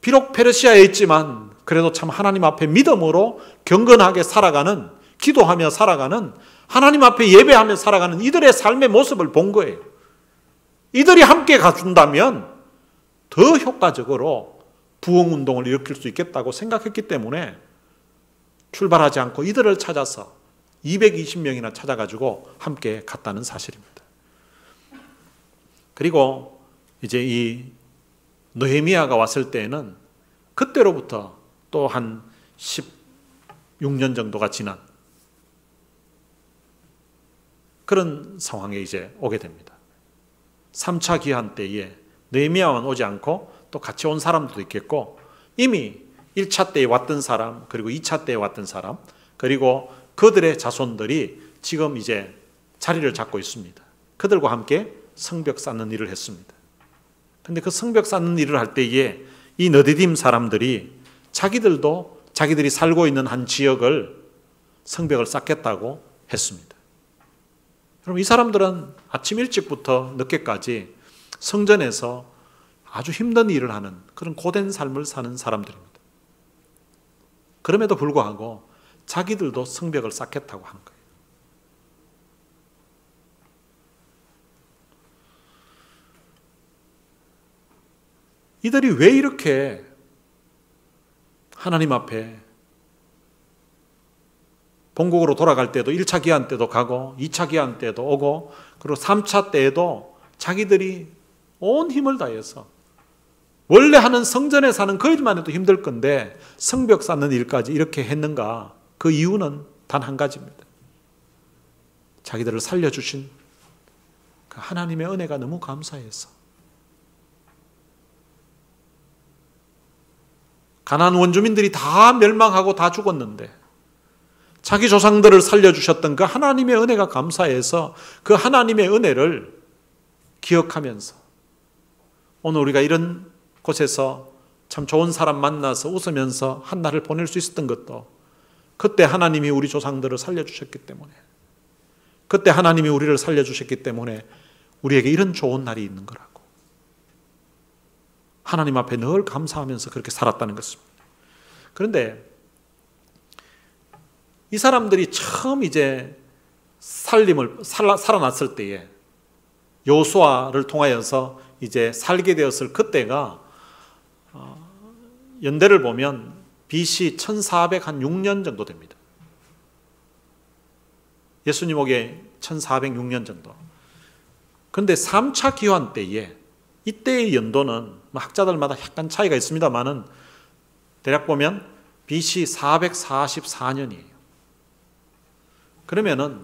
비록 페르시아에 있지만 그래도 참 하나님 앞에 믿음으로 경건하게 살아가는, 기도하며 살아가는, 하나님 앞에 예배하며 살아가는 이들의 삶의 모습을 본 거예요. 이들이 함께 가준다면 더 효과적으로 부흥운동을 일으킬 수 있겠다고 생각했기 때문에 출발하지 않고 이들을 찾아서 220명이나 찾아가지고 함께 갔다는 사실입니다. 그리고 이제 이 느헤미야가 왔을 때에는 그때로부터 또 한 16년 정도가 지난 그런 상황에 이제 오게 됩니다. 3차 기한 때에 느헤미야만 오지 않고 또 같이 온 사람도 있겠고 이미 1차 때에 왔던 사람 그리고 2차 때에 왔던 사람 그리고 그들의 자손들이 지금 이제 자리를 잡고 있습니다. 그들과 함께 성벽 쌓는 일을 했습니다. 그런데 그 성벽 쌓는 일을 할 때에 이 느디딤 사람들이 자기들도 자기들이 살고 있는 한 지역을 성벽을 쌓겠다고 했습니다. 그럼 이 사람들은 아침 일찍부터 늦게까지 성전에서 아주 힘든 일을 하는 그런 고된 삶을 사는 사람들입니다. 그럼에도 불구하고 자기들도 성벽을 쌓겠다고 한 거예요. 이들이 왜 이렇게 하나님 앞에 본국으로 돌아갈 때도 1차 기한 때도 가고 2차 기한 때도 오고 그리고 3차 때에도 자기들이 온 힘을 다해서 원래 하는 성전에 사는 그 일만 해도 힘들 건데 성벽 쌓는 일까지 이렇게 했는가? 그 이유는 단 한 가지입니다. 자기들을 살려주신 그 하나님의 은혜가 너무 감사해서 가나안 원주민들이 다 멸망하고 다 죽었는데 자기 조상들을 살려주셨던 그 하나님의 은혜가 감사해서 그 하나님의 은혜를 기억하면서 오늘 우리가 이런 곳에서 참 좋은 사람 만나서 웃으면서 한 날을 보낼 수 있었던 것도 그때 하나님이 우리 조상들을 살려주셨기 때문에 그때 하나님이 우리를 살려주셨기 때문에 우리에게 이런 좋은 날이 있는 거라고 하나님 앞에 늘 감사하면서 그렇게 살았다는 것입니다. 그런데 이 사람들이 처음 이제 살아났을 때에 여호수아를 통하여서 이제 살게 되었을 그때가 연대를 보면 BC 1406년 정도 됩니다. 예수님 오게 1406년 정도. 그런데 3차 기환 때에 이때의 연도는 학자들마다 약간 차이가 있습니다만은 대략 보면 BC 444년이에요. 그러면은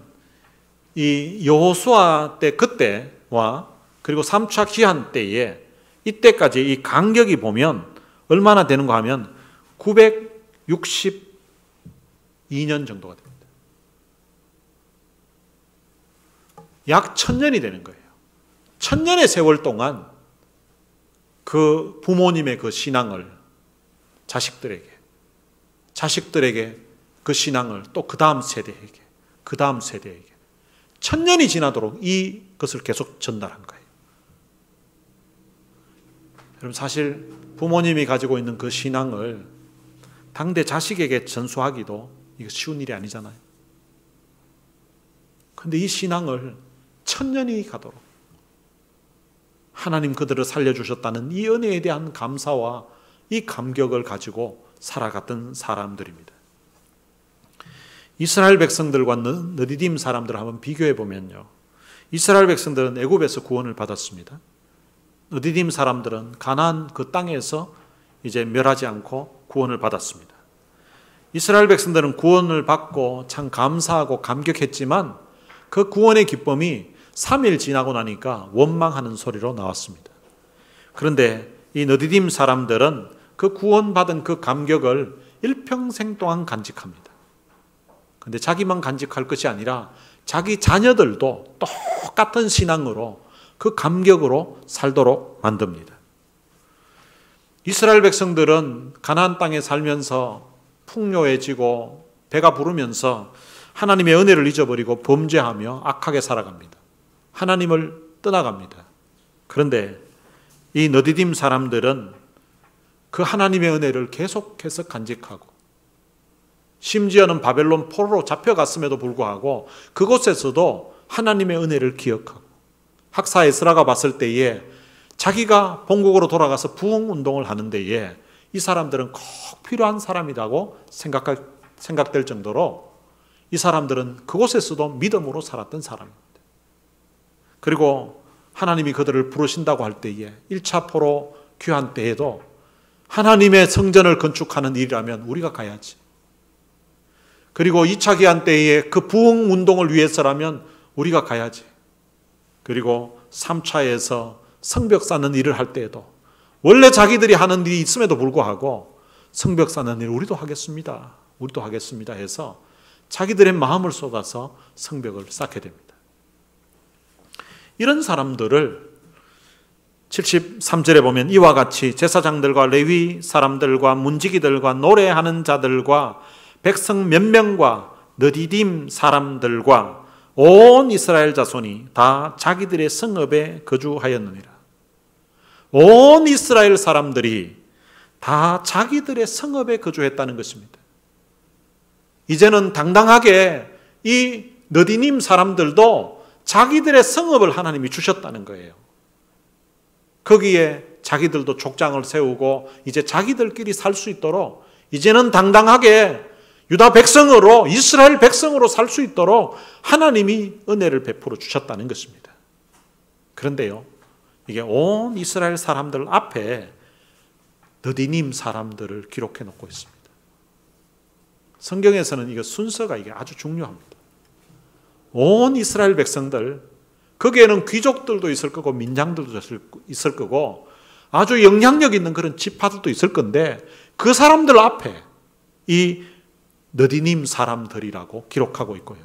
이 여호수아 때 그때와 그리고 3차 기한 때에 이때까지 이 간격이 보면 얼마나 되는가 하면 962년 정도가 됩니다. 약 1000년이 되는 거예요. 1000년의 세월 동안 그 부모님의 그 신앙을 자식들에게 그 신앙을 또 그 다음 세대에게 1000년이 지나도록 이것을 계속 전달한 거예요. 여러분, 사실 부모님이 가지고 있는 그 신앙을 당대 자식에게 전수하기도 이거 쉬운 일이 아니잖아요. 그런데 이 신앙을 1000년이 가도록 하나님 그들을 살려주셨다는 이 은혜에 대한 감사와 이 감격을 가지고 살아갔던 사람들입니다. 이스라엘 백성들과 느디딤 사람들을 한번 비교해 보면요, 이스라엘 백성들은 애굽에서 구원을 받았습니다. 느디딤 사람들은 가나안 그 땅에서 이제 멸하지 않고 구원을 받았습니다. 이스라엘 백성들은 구원을 받고 참 감사하고 감격했지만 그 구원의 기쁨이 3일 지나고 나니까 원망하는 소리로 나왔습니다. 그런데 이 느디딤 사람들은 그 구원받은 그 감격을 일평생 동안 간직합니다. 그런데 자기만 간직할 것이 아니라 자기 자녀들도 똑같은 신앙으로 그 감격으로 살도록 만듭니다. 이스라엘 백성들은 가나안 땅에 살면서 풍요해지고 배가 부르면서 하나님의 은혜를 잊어버리고 범죄하며 악하게 살아갑니다. 하나님을 떠나갑니다. 그런데 이 느디딤 사람들은 그 하나님의 은혜를 계속해서 간직하고, 심지어는 바벨론 포로로 잡혀갔음에도 불구하고 그곳에서도 하나님의 은혜를 기억하고, 학사 에스라가 봤을 때에 자기가 본국으로 돌아가서 부흥운동을 하는 데에 이 사람들은 꼭 필요한 사람이라고 생각될 정도로 이 사람들은 그곳에서도 믿음으로 살았던 사람입니다. 그리고 하나님이 그들을 부르신다고 할 때에 1차 포로 귀환 때에도 하나님의 성전을 건축하는 일이라면 우리가 가야지. 그리고 2차 귀환 때에 그 부흥 운동을 위해서라면 우리가 가야지. 그리고 3차에서 성벽 쌓는 일을 할 때에도 원래 자기들이 하는 일이 있음에도 불구하고 성벽 쌓는 일 우리도 하겠습니다 해서 자기들의 마음을 쏟아서 성벽을 쌓게 됩니다. 이런 사람들을 73절에 보면 이와 같이 제사장들과 레위 사람들과 문지기들과 노래하는 자들과 백성 몇 명과 느디딤 사람들과 온 이스라엘 자손이 다 자기들의 성읍에 거주하였느니라. 온 이스라엘 사람들이 다 자기들의 성읍에 거주했다는 것입니다. 이제는 당당하게 이 느디딤 사람들도 자기들의 성읍을 하나님이 주셨다는 거예요. 거기에 자기들도 족장을 세우고 이제 자기들끼리 살 수 있도록 이제는 당당하게 유다 백성으로, 이스라엘 백성으로 살 수 있도록 하나님이 은혜를 베풀어 주셨다는 것입니다. 그런데요, 이게 온 이스라엘 사람들 앞에 느디딤 사람들을 기록해 놓고 있습니다. 성경에서는 이거 순서가 이게 아주 중요합니다. 온 이스라엘 백성들, 거기에는 귀족들도 있을 거고 민장들도 있을 거고 아주 영향력 있는 그런 지파들도 있을 건데 그 사람들 앞에 이 느디딤 사람들이라고 기록하고 있고요.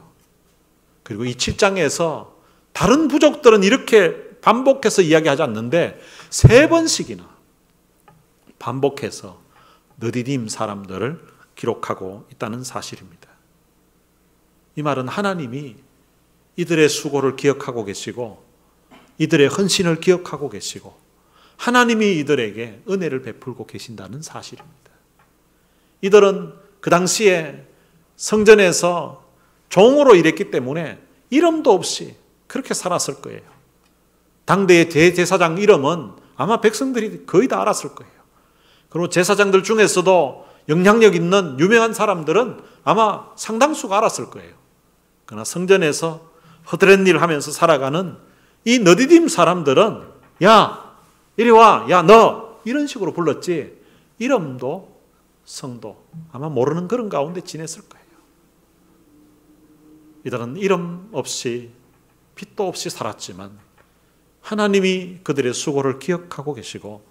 그리고 이 7장에서 다른 부족들은 이렇게 반복해서 이야기하지 않는데 3번씩이나 반복해서 느디딤 사람들을 기록하고 있다는 사실입니다. 이 말은 하나님이 이들의 수고를 기억하고 계시고 이들의 헌신을 기억하고 계시고 하나님이 이들에게 은혜를 베풀고 계신다는 사실입니다. 이들은 그 당시에 성전에서 종으로 일했기 때문에 이름도 없이 그렇게 살았을 거예요. 당대의 대제사장 이름은 아마 백성들이 거의 다 알았을 거예요. 그리고 제사장들 중에서도 영향력 있는 유명한 사람들은 아마 상당수가 알았을 거예요. 그러나 성전에서 허드렛 일을 하면서 살아가는 이 너디딤 사람들은 야 이리 와, 야 너 이런 식으로 불렀지 이름도 성도 아마 모르는 그런 가운데 지냈을 거예요. 이들은 이름 없이 빛도 없이 살았지만 하나님이 그들의 수고를 기억하고 계시고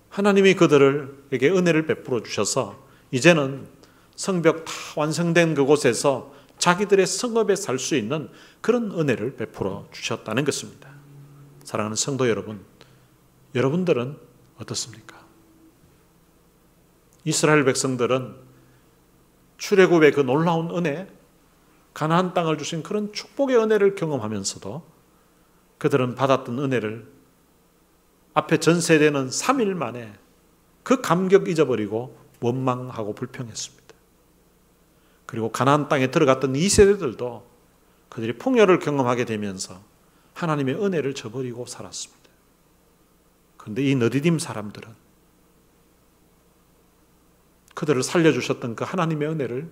하나님이 그들에게 은혜를 베풀어 주셔서 이제는 성벽 다 완성된 그곳에서 자기들의 성읍에 살 수 있는 그런 은혜를 베풀어 주셨다는 것입니다. 사랑하는 성도 여러분, 여러분들은 어떻습니까? 이스라엘 백성들은 출애굽의 그 놀라운 은혜, 가나안 땅을 주신 그런 축복의 은혜를 경험하면서도 그들은 받았던 은혜를 앞에 전 세대는 3일 만에 그 감격 잊어버리고 원망하고 불평했습니다. 그리고 가나안 땅에 들어갔던 2세대들도 그들이 풍요를 경험하게 되면서 하나님의 은혜를 저버리고 살았습니다. 그런데 이 너디딤 사람들은 그들을 살려주셨던 그 하나님의 은혜를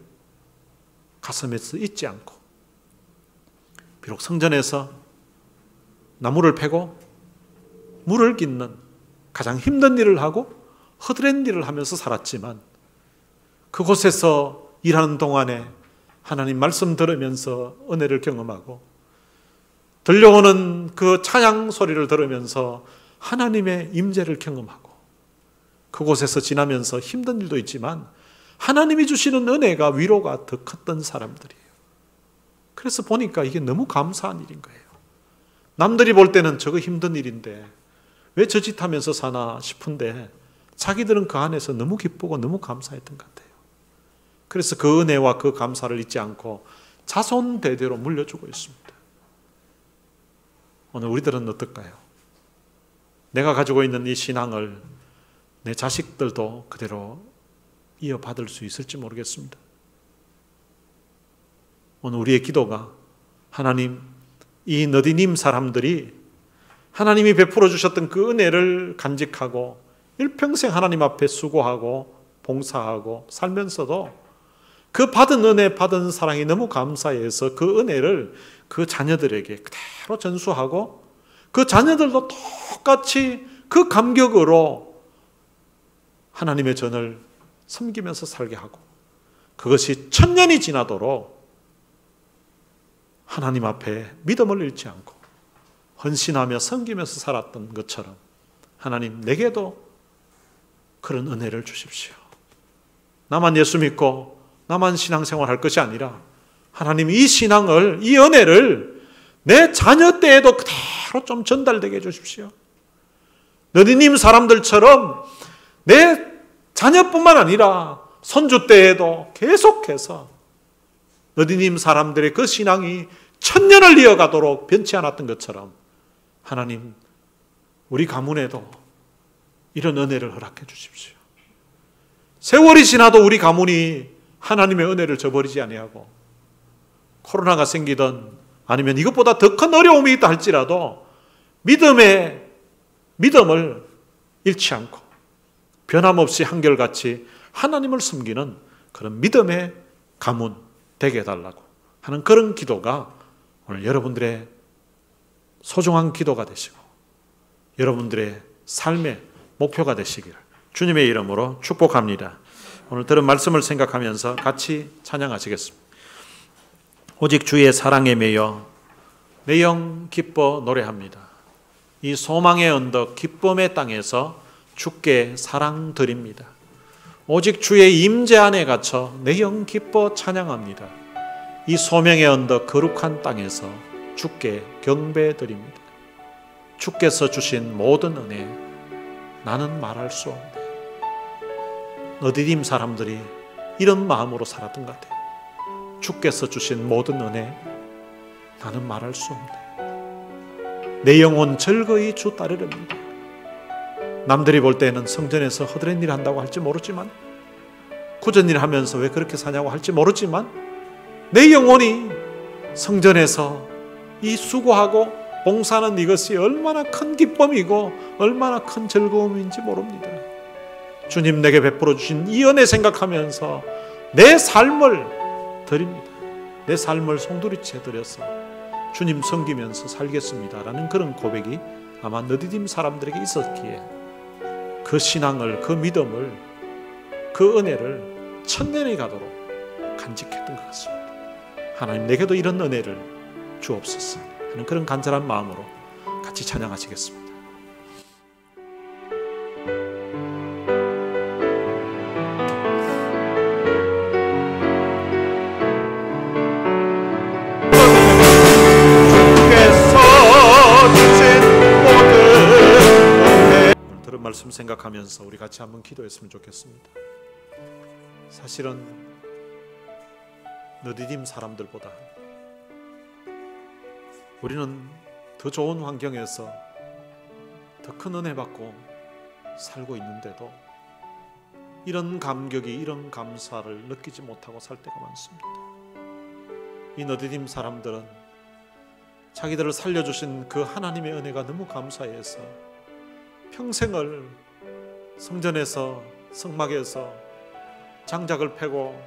가슴에서 잊지 않고 비록 성전에서 나무를 패고 물을 깃는 가장 힘든 일을 하고 허드렛 일을 하면서 살았지만 그곳에서 일하는 동안에 하나님 말씀 들으면서 은혜를 경험하고 들려오는 그 찬양 소리를 들으면서 하나님의 임재를 경험하고 그곳에서 지나면서 힘든 일도 있지만 하나님이 주시는 은혜가 위로가 더 컸던 사람들이에요. 그래서 보니까 이게 너무 감사한 일인 거예요. 남들이 볼 때는 저거 힘든 일인데 왜 저 짓 하면서 사나 싶은데 자기들은 그 안에서 너무 기쁘고 너무 감사했던 것 같아요. 그래서 그 은혜와 그 감사를 잊지 않고 자손 대대로 물려주고 있습니다. 오늘 우리들은 어떨까요? 내가 가지고 있는 이 신앙을 내 자식들도 그대로 이어받을 수 있을지 모르겠습니다. 오늘 우리의 기도가 하나님, 이 너디님 사람들이 하나님이 베풀어 주셨던 그 은혜를 간직하고 일평생 하나님 앞에 수고하고 봉사하고 살면서도 그 받은 은혜, 받은 사랑이 너무 감사해서 그 은혜를 그 자녀들에게 그대로 전수하고 그 자녀들도 똑같이 그 감격으로 하나님의 전을 섬기면서 살게 하고 그것이 1000년이 지나도록 하나님 앞에 믿음을 잃지 않고 헌신하며 섬기면서 살았던 것처럼 하나님 내게도 그런 은혜를 주십시오. 나만 예수 믿고 나만 신앙생활 할 것이 아니라 하나님 이 신앙을, 이 은혜를 내 자녀 때에도 그대로 좀 전달되게 해주십시오. 너디님 사람들처럼 내 자녀뿐만 아니라 손주 때에도 계속해서 너디님 사람들의 그 신앙이 1000년을 이어가도록 변치 않았던 것처럼 하나님 우리 가문에도 이런 은혜를 허락해 주십시오. 세월이 지나도 우리 가문이 하나님의 은혜를 저버리지 아니하고 코로나가 생기든 아니면 이것보다 더 큰 어려움이 있다 할지라도 믿음을 잃지 않고 변함없이 한결같이 하나님을 섬기는 그런 믿음의 가문 되게 해달라고 하는 그런 기도가 오늘 여러분들의 소중한 기도가 되시고 여러분들의 삶의 목표가 되시기를 주님의 이름으로 축복합니다. 오늘 들은 말씀을 생각하면서 같이 찬양하시겠습니다. 오직 주의 사랑에 매여 내 영 기뻐 노래합니다. 이 소망의 언덕 기쁨의 땅에서 주께 사랑 드립니다. 오직 주의 임재 안에 갇혀 내 영 기뻐 찬양합니다. 이 소명의 언덕 거룩한 땅에서 주께 경배 드립니다. 주께서 주신 모든 은혜 나는 말할 수 없네. 너디딤 사람들이 이런 마음으로 살았던 것 같아요. 주께서 주신 모든 은혜 나는 말할 수 없네. 내 영혼 즐거이 주 따르렵니다. 남들이 볼 때는 성전에서 허드렛 일 한다고 할지 모르지만 굳은 일 하면서 왜 그렇게 사냐고 할지 모르지만 내 영혼이 성전에서 이 수고하고 봉사하는 이것이 얼마나 큰 기쁨이고 얼마나 큰 즐거움인지 모릅니다. 주님 내게 베풀어 주신 이 은혜 생각하면서 내 삶을 드립니다. 내 삶을 송두리째 드려서 주님 섬기면서 살겠습니다라는 그런 고백이 아마 느디딤 사람들에게 있었기에 그 신앙을, 그 믿음을, 그 은혜를 천년이 가도록 간직했던 것 같습니다. 하나님, 내게도 이런 은혜를 주옵소서 하는 그런 간절한 마음으로 같이 찬양하시겠습니다. 말씀 생각하면서 우리 같이 한번 기도했으면 좋겠습니다. 사실은 느디딤 사람들보다 우리는 더 좋은 환경에서 더 큰 은혜 받고 살고 있는데도 이런 감격이, 이런 감사를 느끼지 못하고 살 때가 많습니다. 이 느디딤 사람들은 자기들을 살려주신 그 하나님의 은혜가 너무 감사해서 평생을 성전에서, 성막에서 장작을 패고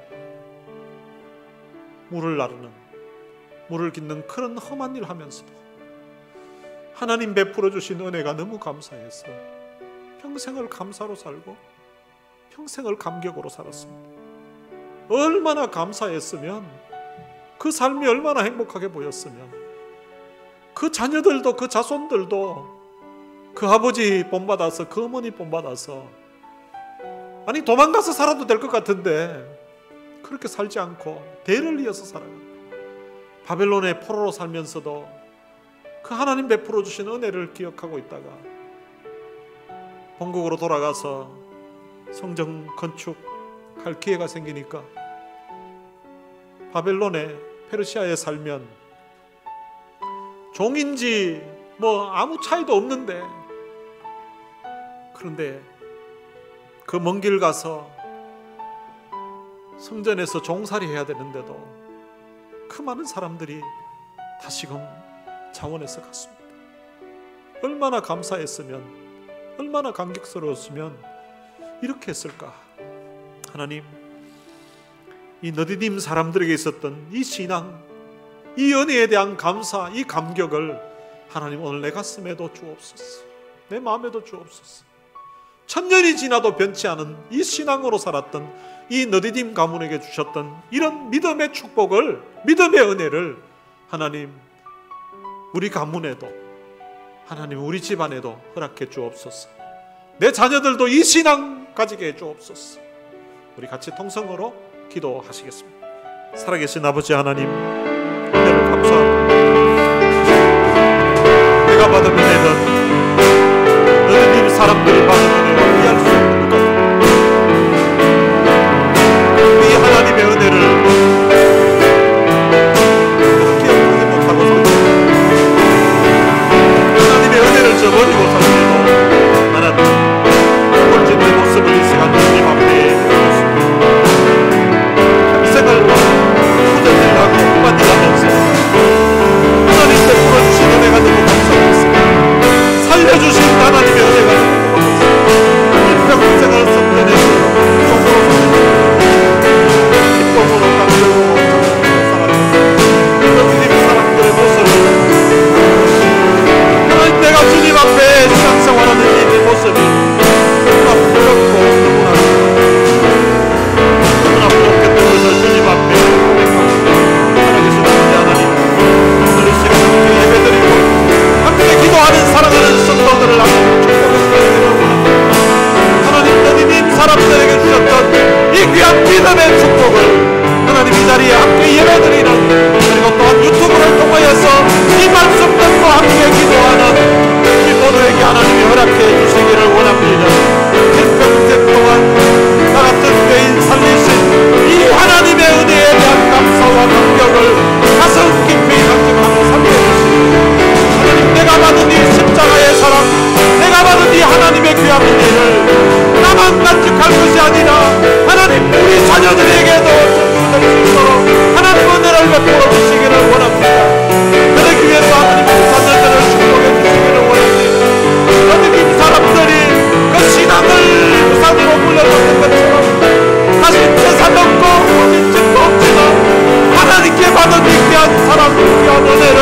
물을 나르는, 물을 깃는 그런 험한 일을 하면서도 하나님 베풀어 주신 은혜가 너무 감사해서 평생을 감사로 살고 평생을 감격으로 살았습니다. 얼마나 감사했으면, 그 삶이 얼마나 행복하게 보였으면 그 자녀들도, 그 자손들도 그 아버지 본받아서, 그 어머니 본받아서, 아니 도망가서 살아도 될 것 같은데 그렇게 살지 않고 대를 이어서 살아가는, 바벨론의 포로로 살면서도 그 하나님 베풀어 주신 은혜를 기억하고 있다가 본국으로 돌아가서 성전 건축할 기회가 생기니까 바벨론에, 페르시아에 살면 종인지 뭐 아무 차이도 없는데, 그런데 그 먼 길 가서 성전에서 종살이 해야 되는데도 그 많은 사람들이 다시금 자원해서 갔습니다. 얼마나 감사했으면, 얼마나 감격스러웠으면 이렇게 했을까. 하나님, 이 느디딤 사람들에게 있었던 이 신앙, 이 은혜에 대한 감사, 이 감격을 하나님 오늘 내 가슴에도 주옵소서, 내 마음에도 주옵소서. 천년이 지나도 변치 않은 이 신앙으로 살았던 이 느디딤 가문에게 주셨던 이런 믿음의 축복을, 믿음의 은혜를 하나님 우리 가문에도, 하나님 우리 집안에도 허락해 주옵소서. 내 자녀들도 이 신앙 가지게 해 주옵소서. 우리 같이 통성으로 기도하시겠습니다. 살아계신 아버지 하나님, 은혜를 감사합니다. 내가 받은 은혜는 느디딤 사람들이 받은 은혜와 비할 수 없는 것 같습니다. 이 하나님의 은혜를 기억하지 못하고 살고, 하나님의 은혜를 저버리고 살때도 나는 꼴진 내 모습을 이 시간 주님 앞에 드렸습니다. 평생을 후전을 하고 후만 일하면서 하나님 베풀어 주신 은혜가 너무 감사했습니다. 살려주신 하나님의 은혜가 너무 감사했습니다. 평생을 성전에서 종으로 기쁨으로 감격으로 살아가는 느디딤 사람들의 모습을, 하나님 내가 주님 앞에 신앙생활하는 이 모습이 너무나 부럽고 너무나 부럽겠던 것을 주님 앞에 고백합니다. 살아계신 아버지 하나님, 오늘 이 시간 함께 예배드리고 함께 기도하는 사랑하는 성도들을 함께 축복해 주시기를 원합니다. 하나님 느디딤 사람들에게 주셨던 이 귀한 믿음의 축복을 하나님 이 자리에 함께 예배드리는, 그리고 또한 유튜브를 통하여서 이 말씀들과 함께 기도하는 우리 모두에게 하나님이 허락해 주시기를 원합니다. 일평생 동안 나 같은 죄인 살리신 이 하나님의 은혜에 대한 감사와 감격을 가슴 깊이 간직하며 살게 해주시고, 하나님 내가 받은 이 십자가의 사랑, 내가 받은 이 하나님의 귀한 은혜를 나만 간직할 것이 아니라 하나님 우리 자녀들에게도 전수될 수 있도록 하나님 은혜를 베풀어 주시기를 원합니다. 그러기 위해서 하나님 우리 자녀들을 축복해 주시기를 원합니다. 느디딤 사람들이 그 신앙을 우산으로 물려줬던 것처럼 다시 재산 없고 가진 집도 없지만 하나님께 받은 이 귀한 사랑, 귀한 은혜를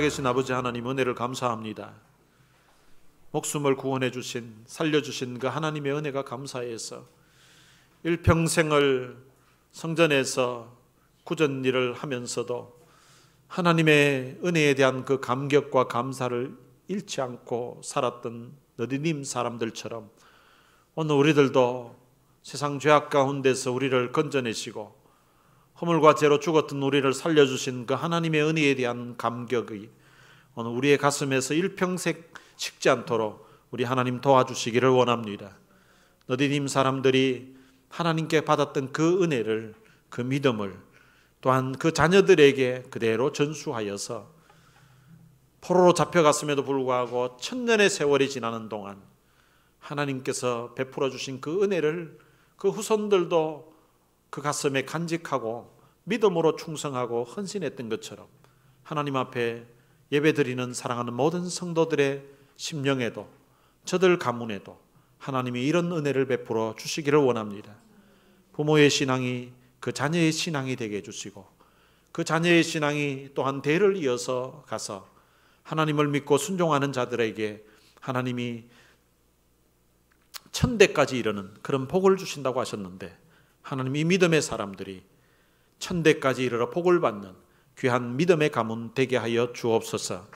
살아계신 아버지 하나님, 은혜를 감사합니다. 목숨을 구원해 주신, 살려주신 그 하나님의 은혜가 감사해서 일평생을 성전에서 구전 일을 하면서도 하나님의 은혜에 대한 그 감격과 감사를 잃지 않고 살았던 너디님 사람들처럼 오늘 우리들도 세상 죄악 가운데서 우리를 건져내시고 허물과 죄로 죽었던 우리를 살려주신 그 하나님의 은혜에 대한 감격이 오늘 우리의 가슴에서 일평생 식지 않도록 우리 하나님 도와주시기를 원합니다. 너디님 사람들이 하나님께 받았던 그 은혜를, 그 믿음을 또한 그 자녀들에게 그대로 전수하여서 포로로 잡혀갔음에도 불구하고 1000년의 세월이 지나는 동안 하나님께서 베풀어 주신 그 은혜를 그 후손들도 그 가슴에 간직하고 믿음으로 충성하고 헌신했던 것처럼 하나님 앞에 예배드리는 사랑하는 모든 성도들의 심령에도 저들 가문에도 하나님이 이런 은혜를 베풀어 주시기를 원합니다. 부모의 신앙이 그 자녀의 신앙이 되게 해주시고 그 자녀의 신앙이 또한 대를 이어서 가서 하나님을 믿고 순종하는 자들에게 하나님이 천대까지 이르는 그런 복을 주신다고 하셨는데 하나님 이 믿음의 사람들이 천대까지 이르러 복을 받는 귀한 믿음의 가문 되게 하여 주옵소서.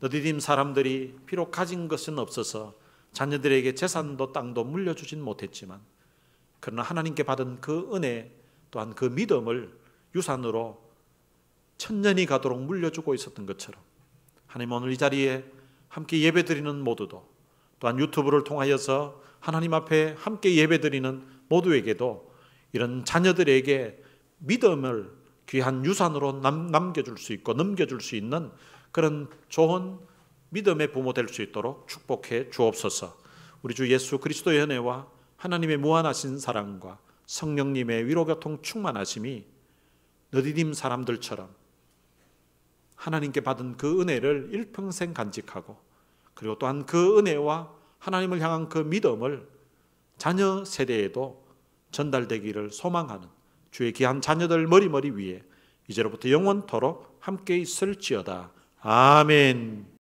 너디딤 사람들이 비록 가진 것은 없어서 자녀들에게 재산도 땅도 물려주진 못했지만 그러나 하나님께 받은 그 은혜 또한 그 믿음을 유산으로 1000년이 가도록 물려주고 있었던 것처럼 하나님 오늘 이 자리에 함께 예배드리는 모두도 또한 유튜브를 통하여서 하나님 앞에 함께 예배드리는 모두에게도 이런 자녀들에게 믿음을 귀한 유산으로 남겨줄 수 있고 넘겨줄 수 있는 그런 좋은 믿음의 부모 될 수 있도록 축복해 주옵소서. 우리 주 예수 그리스도의 은혜와 하나님의 무한하신 사랑과 성령님의 위로교통 충만하심이 너디딤 사람들처럼 하나님께 받은 그 은혜를 일평생 간직하고 그리고 또한 그 은혜와 하나님을 향한 그 믿음을 자녀 세대에도 전달되기를 소망하는 주의 귀한 자녀들 머리머리 위에 이제로부터 영원토록 함께 있을지어다. 아멘.